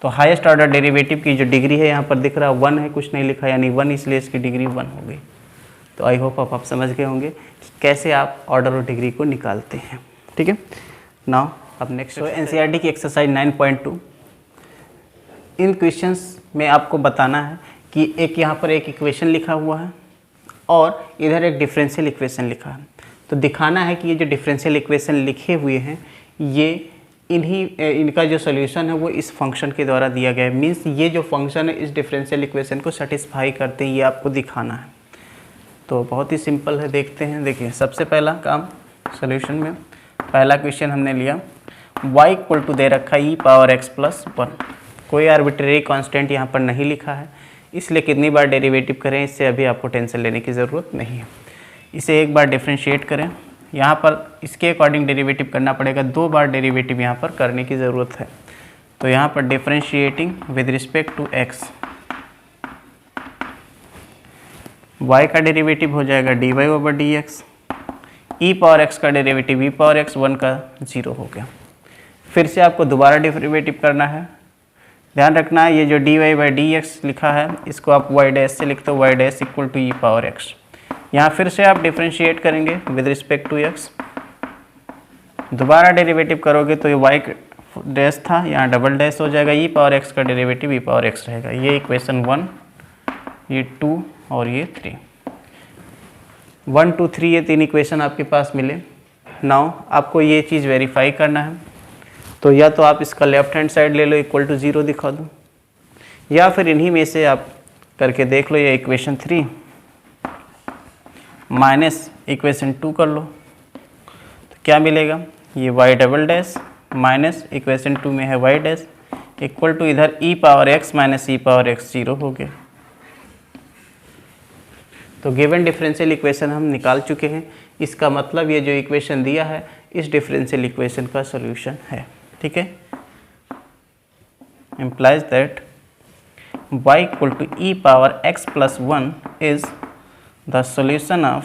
तो हाईएस्ट ऑर्डर डेरिवेटिव की जो डिग्री है यहाँ पर दिख रहा है 1 है, कुछ नहीं लिखा यानी 1, इसलिए इसकी डिग्री 1 हो गई। तो आई होप आप समझ गए होंगे कि कैसे आप ऑर्डर और डिग्री को निकालते हैं। ठीक है, नाउ अब नेक्स्ट एनसीईआरटी की एक्सरसाइज 9.2। इन क्वेश्चंस में आपको बताना है कि एक यहाँ पर एक इक्वेशन लिखा हुआ है और इधर एक डिफरेंशियल इक्वेशन लिखा है। तो दिखाना है कि ये जो डिफरेंशियल इक्वेशन लिखे हुए हैं ये इनका जो सोल्यूशन है वो इस फंक्शन के द्वारा दिया गया है। मीन्स ये जो फंक्शन है इस डिफरेंशियल इक्वेशन को सेटिस्फाई करते हैं, ये आपको दिखाना है। तो बहुत ही सिंपल है, देखते हैं। देखिए सबसे पहला काम सोल्यूशन में, पहला क्वेश्चन हमने लिया y इक्वल टू दे रखा है e⁻x+1। कोई आर्बिट्रेरी कांस्टेंट यहाँ पर नहीं लिखा है, इसलिए कितनी बार डेरिवेटिव करें इससे अभी आपको टेंशन लेने की ज़रूरत नहीं है। इसे एक बार डिफ्रेंशिएट करें, यहाँ पर इसके अकॉर्डिंग डेरिवेटिव करना पड़ेगा, 2 बार डेरिवेटिव यहाँ पर करने की ज़रूरत है। तो यहाँ पर differentiating with respect to x, y का डेरिवेटिव हो जाएगा dy/dx, e⁻x का डेरिवेटिव e⁻x1 का 0 हो गया। फिर से आपको दोबारा डेरिवेटिव करना है। ध्यान रखना है ये जो dy/dx लिखा है इसको आप y' से लिखते हो, y' इक्वल टू e⁻x। यहाँ फिर से आप डिफ्रेंशिएट करेंगे विद रिस्पेक्ट टू x, दोबारा डेरिवेटिव करोगे तो ये y' था, यहाँ डबल डैश हो जाएगा, e⁻x का डेरिवेटिव e⁻x रहेगा। ये इक्वेशन 1, ये 2 और ये 3, 1 2 3 ये 3 इक्वेशन आपके पास मिले। नाउ आपको ये चीज़ वेरीफाई करना है, तो या तो आप इसका लेफ्ट हैंड साइड ले लो, इक्वल टू 0 दिखा दो, या फिर इन्हीं में से आप करके देख लो। ये इक्वेशन 3 माइनस इक्वेशन 2 कर लो, तो क्या मिलेगा, ये y' माइनस इक्वेशन 2 में है y' इक्वल टू इधर e⁻x माइनस e⁻x 0 हो गया। तो गिवन डिफरेंशियल इक्वेशन हम निकाल चुके हैं। इसका मतलब ये जो इक्वेशन दिया है इस डिफरेंशियल इक्वेशन का सॉल्यूशन है। ठीक है, implies that y इक्वल टू e⁻x+1 is the solution of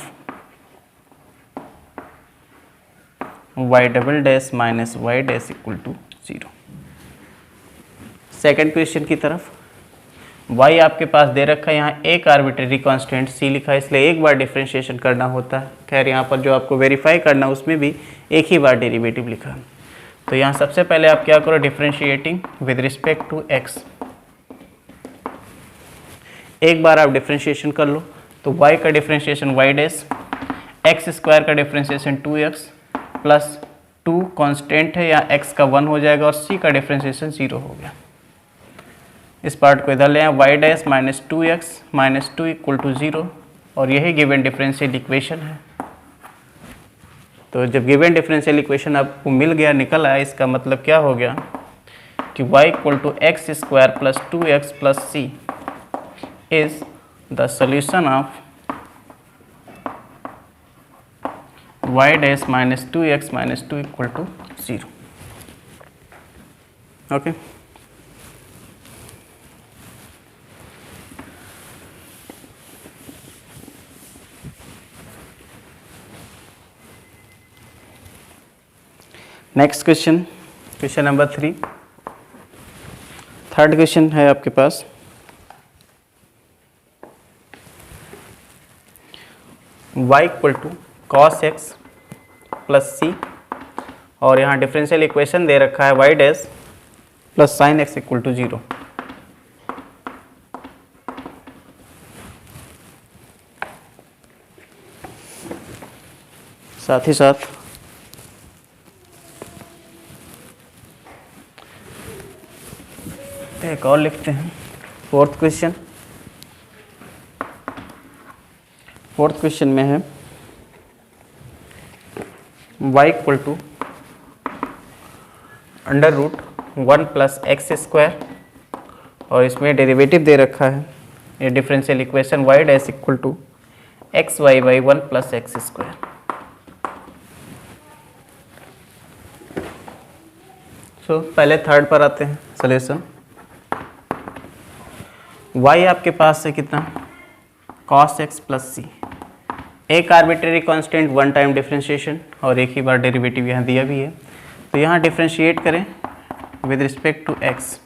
y' minus y' equal to 0। Second question की तरफ, y आपके पास दे रखा है, यहाँ एक आर्बिट्रेरी कांस्टेंट c लिखा है, इसलिए एक बार डिफरेंशिएशन करना होता है। खैर यहाँ पर जो आपको वेरीफाई करना है उसमें भी एक ही बार डेरिवेटिव लिखा है। तो यहाँ सबसे पहले आप क्या करो, differentiating with respect to x, एक बार आप डिफरेंशिएशन कर लो। तो y का डिफरेंशिएशन y', x² का डिफरेंशिएशन 2x प्लस 2 कांस्टेंट है, या x का 1 हो जाएगा, और c का डिफरेंशिएशन 0 हो गया। इस पार्ट को इधर ले आए, y' minus 2x minus 2 equal to 0, और यही गिवन डिफरेंशियल इक्वेशन है। तो जब गिवन डिफरेंशियल इक्वेशन आपको मिल गया, निकल आया, इसका मतलब क्या हो गया कि y equal to x² plus 2x plus c is the solution of y' minus 2x minus 2 equal to 0। Okay, next question, question number 3, third question है आपके पास। y equal to cos x plus c, और यहाँ differential equation दे रखा है y' plus sin x equal to 0। साथ ही साथ एक और लिखते हैं, फोर्थ क्वेश्चन। फोर्थ क्वेश्चन में है y equal to √1 plus x², और इसमें डेरिवेटिव दे रखा है, ये differential equation y' equal to xy/1 plus x²। So पहले थर्ड पर आते हैं सॉल्यूशन। y आपके पास है कितना, cos x प्लस c, एक arbitrary constant, one time differentiation, और एक ही बार डेरिवेटिव यहाँ दिया भी है। तो यहाँ डिफरेंशिएट करें with respect to x,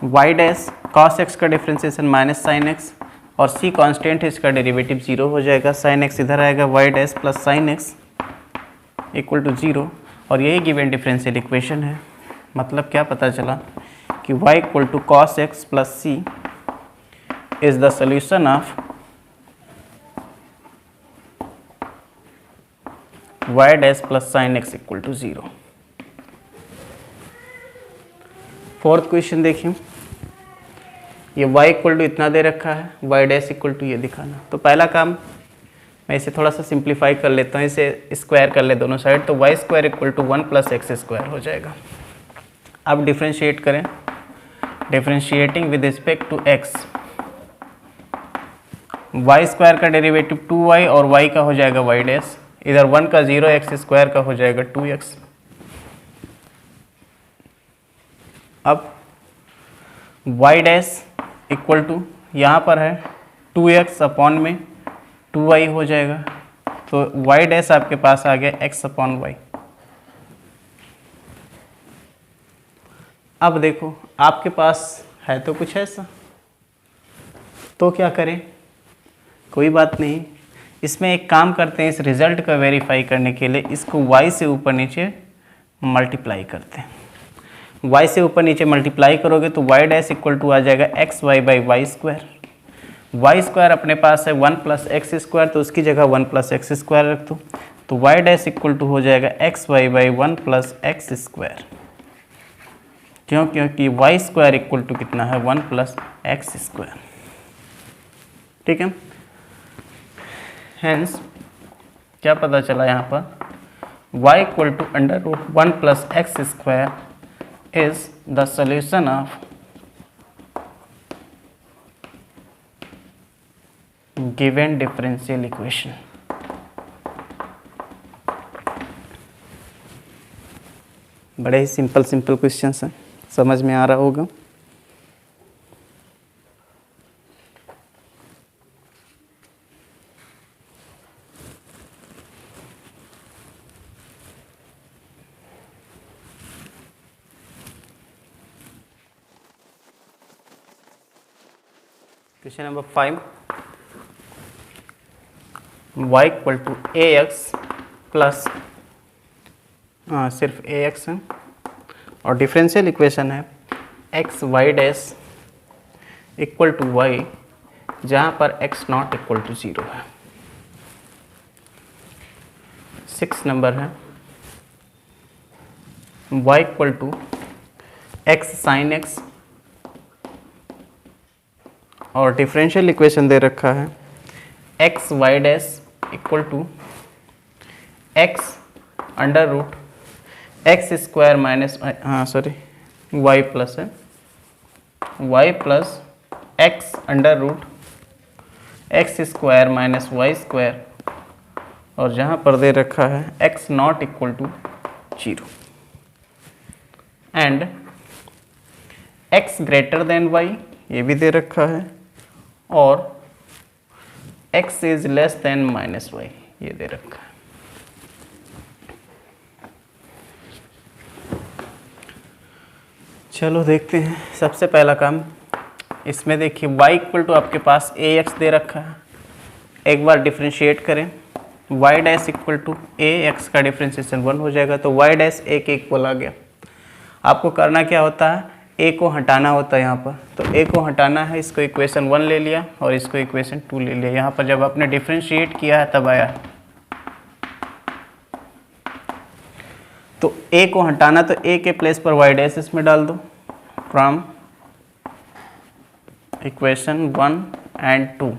y' cos x का डिफरेंशिएशन माइनस sin x, और c कांस्टेंट है, इसका डेरिवेटिव 0 हो जाएगा, sin x इधर आएगा, y' plus sin x equal to 0, और यही गिवन डिफरेंशियल इक्वेशन है। मतलब क्या पता चला कि y equal to cos x plus c is the solution of y dash plus sine x equal to 0। Fourth question देखिए, ये y इक्वल टू इतना दे रखा है, वाई डैश इक्वल टू ये दिखाना। तो पहला काम मैं इसे थोड़ा सा सिंप्लीफाई कर लेता हूँ, इसे स्क्वायर कर ले दोनों साइड, तो y square equal to 1 plus x square हो जाएगा। अब डिफ्रेंशिएट करें, differentiating with respect to x, y square का डेरिवेटिव 2y और y का हो जाएगा वाई डैश, इधर 1 का 0 एक्स स्क्वायर का हो जाएगा 2x। अब वाई डैश इक्वल टू यहाँ पर है 2x अपॉन में 2y हो जाएगा, तो वाई डैश आपके पास आ गया x अपॉन वाई। अब देखो आपके पास है तो कुछ ऐसा, तो क्या करें, कोई बात नहीं, इसमें एक काम करते हैं, इस रिजल्ट का वेरीफाई करने के लिए इसको y से ऊपर नीचे मल्टीप्लाई करते हैं। y से ऊपर नीचे मल्टीप्लाई करोगे तो y डैश इक्वल टू आ जाएगा x y by y square. Y square अपने पास है 1 प्लस एक्स स्क्वायर, तो उसकी जगह 1 प्लस एक्स स्क्वायर रख दो, तो वाई डैश इक्वल टू हो जाएगा x y by 1 plus x square. क्यों? क्योंकि वाई स्क्वायर इक्वल टू कितना है 1 प्लस एक्स स्क्वायर। ठीक है, हेंस क्या पता चला यहाँ पर, y equal to under root 1 plus x square is the solution of given differential equation. बड़े ही सिंपल क्वेश्चंस हैं, समझ में आ रहा होगा। Question number 5, y equal to A x plus, सिर्फ ए एक्स है, और डिफरेंशियल इक्वेशन है x Y dash equal to y, जहाँ पर एक्स नॉट इक्वल टू 0 है। 6 नंबर है y equal to X sine X, और डिफरेंशियल इक्वेशन दे रखा है x Y dash equal to X under root x square minus Y plus है Y plus x under root x square minus Y square, और जहाँ पर दे रखा है X not equal to 0 and X greater than Y, ये भी दे रखा है, और x is less than minus Y, ये दे रखा है। चलो देखते हैं, सबसे पहला काम इसमें देखिए y इक्वल टू आपके पास ax दे रखा है, एक बार डिफ्रेंशिएट करें, y dash equal to ax का डिफ्रेंशिएशन 1 हो जाएगा, तो y डैश a के इक्वल आ गया। आपको करना क्या होता है, a को हटाना होता है यहाँ पर, तो a को हटाना है, इसको इक्वेशन 1 ले लिया और इसको इक्वेशन 2 ले लिया। यहाँ पर जब आपने डिफ्रेंशिएट किया है तब आया, तो a को हटाना, तो a के प्लेस पर y डैश इसमें डाल दो, फ्रॉम इक्वेशन 1 एंड 2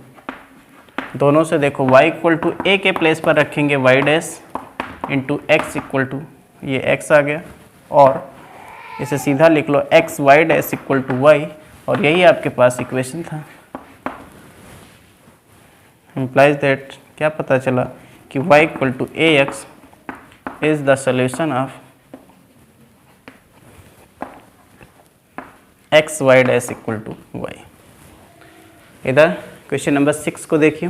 दोनों से देखो y इक्वल टू a के प्लेस पर रखेंगे y dash into X equal to ये x आ गया, और इसे सीधा लिख लो X Y dash equal to Y, और यही आपके पास इक्वेशन था। इम्प्लाइज दैट क्या पता चला कि y equal to A X is the solution of X Y dash equal to Y. इधर क्वेश्चन नंबर 6 को देखिए,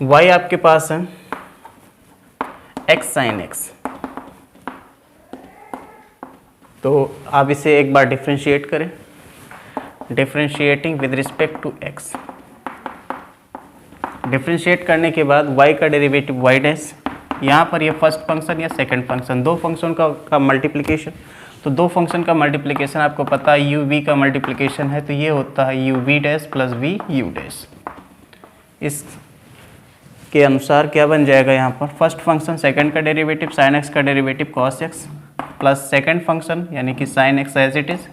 y आपके पास है एक्स साइन एक्स, तो आप इसे एक बार डिफ्रेंशिएट करें, differentiating with respect to x. Differentiate करने के बाद y का डेरिवेटिव y डैश, यहाँ पर ये फर्स्ट फंक्शन या सेकंड फंक्शन, दो फंक्शन का मल्टीप्लिकेशन, तो दो फंक्शन का मल्टीप्लिकेशन आपको पता है u v का मल्टीप्लिकेशन है, तो ये होता है u v dash plus v u dash. इस के अनुसार क्या बन जाएगा यहाँ पर, फर्स्ट फंक्शन सेकंड का डेरिवेटिव साइन एक्स का derivative cos x plus second function यानी कि sine x as it is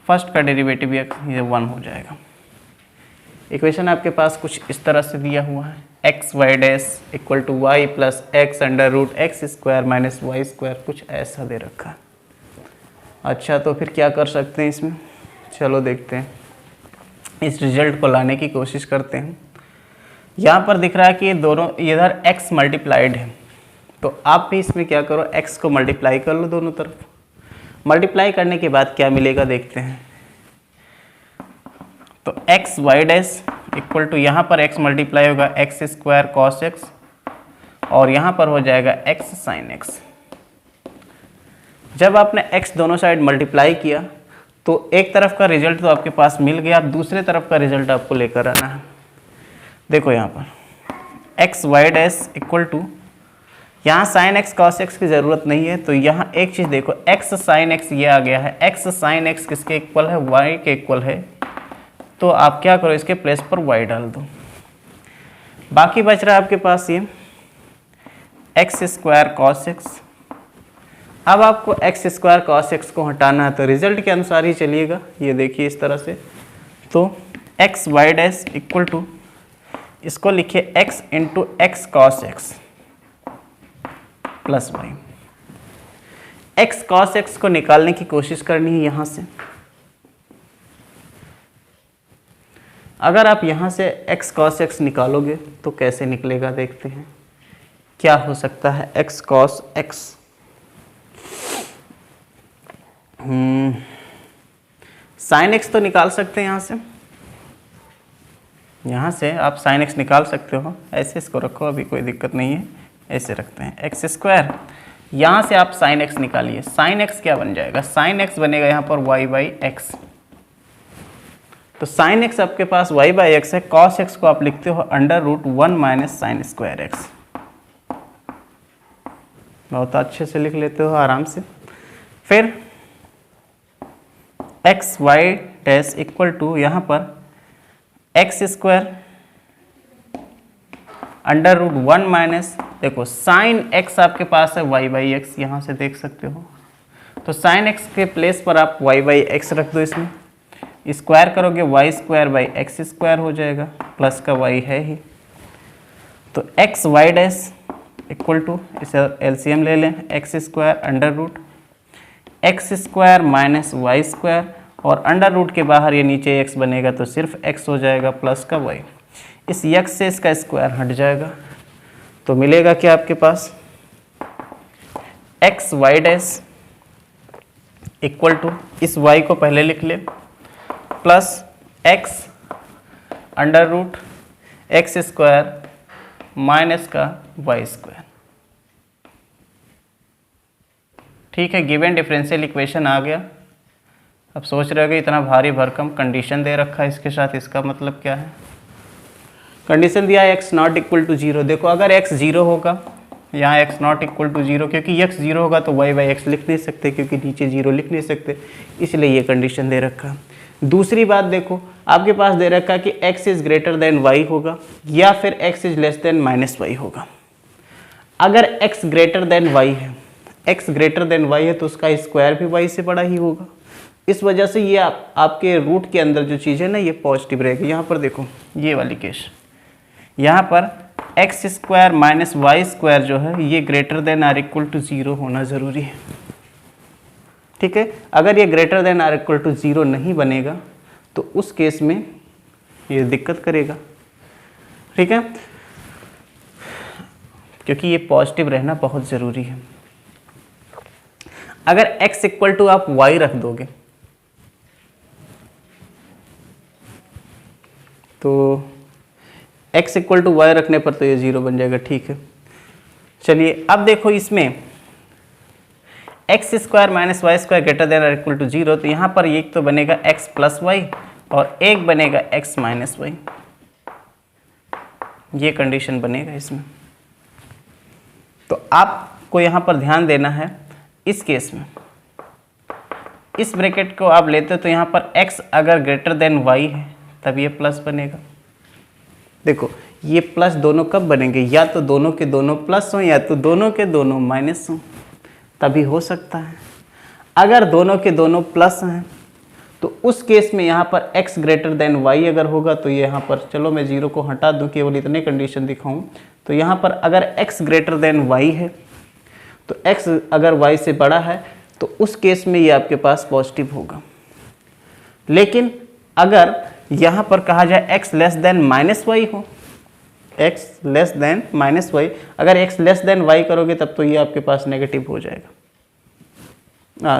first का डेरिवेटिव एक्स, ये 1 हो जाएगा। इक्वेशन आपके पास कुछ इस तरह से दिया हुआ है, x Y dash equal to y plus x under root x square minus Y square, कुछ ऐसा दे रखा है। अच्छा तो फिर क्या कर सकते हैं इसमें, चलो देखते हैं, इस रिजल्ट को लाने की कोशिश करते हैं। यहाँ पर दिख रहा है कि ये दोनों इधर x मल्टीप्लाइड है, तो आप भी इसमें क्या करो, x को मल्टीप्लाई कर लो दोनों तरफ। मल्टीप्लाई करने के बाद क्या मिलेगा देखते हैं। तो x Y dash equal to यहाँ पर x मल्टीप्लाई होगा एक्स स्क्वायर कॉस एक्स और यहाँ पर हो जाएगा x साइन एक्स। जब आपने x दोनों साइड मल्टीप्लाई किया तो एक तरफ का रिजल्ट तो आपके पास मिल गया, अब दूसरे तरफ का रिजल्ट आपको लेकर आना है। देखो यहाँ पर x Y dash equal to, यहाँ साइन एक्स कॉस एक्स की ज़रूरत नहीं है, तो यहाँ एक चीज़ देखो, एक्स साइन एक्स ये आ गया है, एक्स साइन एक्स किसके इक्वल है, वाई के इक्वल है, तो आप क्या करो इसके प्लेस पर वाई डाल दो। बाकी बच रहा है आपके पास ये एक्स स्क्वायर कॉस एक्स। अब आपको एक्स स्क्वायर कॉस एक्स को हटाना है, तो रिजल्ट के अनुसार ही चलिएगा, ये देखिए इस तरह से। तो x Y dash equal to, इसको लिखिए x into x cos x plus y. X cos x को निकालने की कोशिश करनी है यहाँ से। अगर आप यहाँ से एक्स कॉस एक्स निकालोगे तो कैसे निकलेगा देखते हैं, क्या हो सकता है x cos x. Sine x तो निकाल सकते हैं यहाँ से आप साइन एक्स निकाल सकते हो, ऐसे इसको रखो, अभी कोई दिक्कत नहीं है, ऐसे रखते हैं एक्स स्क्वायर। यहाँ से आप साइन एक्स निकालिए, साइन एक्स क्या बन जाएगा, साइन एक्स बनेगा यहाँ पर वाई बाई एक्स। तो साइन एक्स आपके पास वाई बाई एक्स है, कॉस एक्स को आप लिखते हो under root 1 minus sine square x. बहुत अच्छे से लिख लेते हो आराम से। फिर x Y dash equal to, यहाँ पर x square under root 1 minus, देखो साइन एक्स आपके पास है वाई बाई एक्स, यहाँ से देख सकते हो, तो साइन एक्स के प्लेस पर आप वाई बाई एक्स रख दो, इसमें स्क्वायर करोगे y square by x square हो जाएगा, प्लस का वाई है ही। तो x Y dash equal to, इसे एलसीएम ले लें, x square under root x square minus Y square, और अंडर रूट के बाहर ये नीचे एक्स बनेगा तो सिर्फ एक्स हो जाएगा प्लस का वाई। इस एक्स से इसका स्क्वायर हट जाएगा, तो मिलेगा क्या आपके पास, X Y dash equal to, इस वाई को पहले लिख ले, plus x under root x square minus का वाई स्क्वायर। ठीक है, गिवन डिफरेंशियल इक्वेशन आ गया। अब सोच रहे हो कि इतना भारी भरकम कंडीशन दे रखा है इसके साथ, इसका मतलब क्या है। कंडीशन दिया है एक्स नॉट इक्वल टू 0। देखो अगर एक्स 0 होगा, यहाँ एक्स नॉट इक्वल टू 0, क्योंकि एक्स 0 होगा तो वाई बाई एक्स लिख नहीं सकते, क्योंकि नीचे 0 लिख नहीं सकते, इसलिए ये कंडीशन दे रखा है। दूसरी बात देखो, आपके पास दे रखा है कि x is greater than y होगा या फिर x is less than minus y होगा। अगर x ग्रेटर देन y है, x ग्रेटर देन y है तो उसका स्क्वायर भी y से बड़ा ही होगा। इस वजह से ये आपके रूट के अंदर जो चीज़ है ना, ये पॉजिटिव रहेगी। यहाँ पर देखो ये वाली केस, यहाँ पर x square minus Y square जो है ये greater than or equal to 0 होना ज़रूरी है। ठीक है, अगर ये greater than or equal to 0 नहीं बनेगा तो उस केस में ये दिक्कत करेगा। ठीक है, क्योंकि ये पॉजिटिव रहना बहुत ज़रूरी है। अगर x इक्वल टू आप y रख दोगे तो x इक्वल टू वाई रखने पर तो ये 0 बन जाएगा। ठीक है, चलिए अब देखो इसमें x square minus Y square greater than और इक्वल टू 0, तो यहाँ पर एक तो बनेगा x प्लस वाई और एक बनेगा x माइनस वाई, ये कंडीशन बनेगा इसमें। तो आपको यहाँ पर ध्यान देना है, इस केस में इस ब्रैकेट को आप लेते हो तो यहाँ पर x अगर ग्रेटर देन y है तब ये प्लस बनेगा। देखो ये प्लस दोनों कब बनेंगे, या तो दोनों के दोनों प्लस हों या तो दोनों के दोनों माइनस हों, तभी हो सकता है। अगर दोनों के दोनों प्लस हैं तो उस केस में यहाँ पर x ग्रेटर देन y अगर होगा तो ये यहाँ पर, चलो मैं जीरो को हटा दूँ, केवल इतने कंडीशन दिखाऊँ, तो यहाँ पर अगर x ग्रेटर देन y है तो x अगर y से बड़ा है तो उस केस में ये आपके पास पॉजिटिव होगा। लेकिन अगर यहाँ पर कहा जाए x less than minus y हो, x less than minus y, अगर x लेस देन y करोगे तब तो ये आपके पास नेगेटिव हो जाएगा।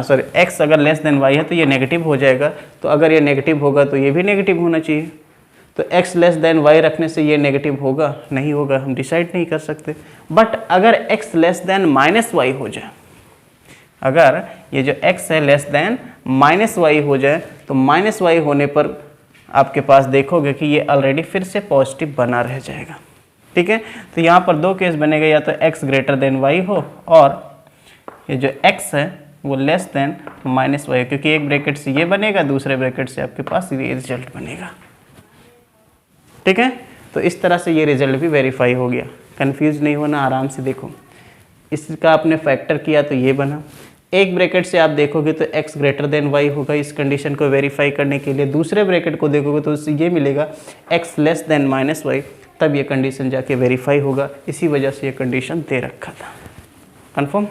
सॉरी, x अगर लेस देन y है तो ये नेगेटिव हो जाएगा, तो अगर ये नेगेटिव होगा तो ये भी नेगेटिव होना चाहिए। तो x लेस देन y रखने से ये नेगेटिव होगा, नहीं होगा, हम डिसाइड नहीं कर सकते। बट अगर x less than minus y हो जाए, अगर ये जो x है लेस देन माइनस वाई हो जाए, तो माइनस वाई होने पर आपके पास देखोगे कि ये ऑलरेडी फिर से पॉजिटिव बना रह जाएगा। ठीक है, तो यहाँ पर दो केस बनेगा, या तो x ग्रेटर देन y हो और ये जो x है वो लेस देन माइनस वाई, क्योंकि एक ब्रैकेट से ये बनेगा, दूसरे ब्रैकेट से आपके पास ये रिजल्ट बनेगा। ठीक है, तो इस तरह से ये रिजल्ट भी वेरीफाई हो गया। कंफ्यूज नहीं होना, आराम से देखो। इसका आपने फैक्टर किया तो ये बना, एक ब्रैकेट से आप देखोगे तो x ग्रेटर देन y होगा इस कंडीशन को वेरीफाई करने के लिए, दूसरे ब्रैकेट को देखोगे तो उससे ये मिलेगा x less than minus y, तब ये कंडीशन जाके वेरीफाई होगा। इसी वजह से ये कंडीशन दे रखा था। कन्फर्म।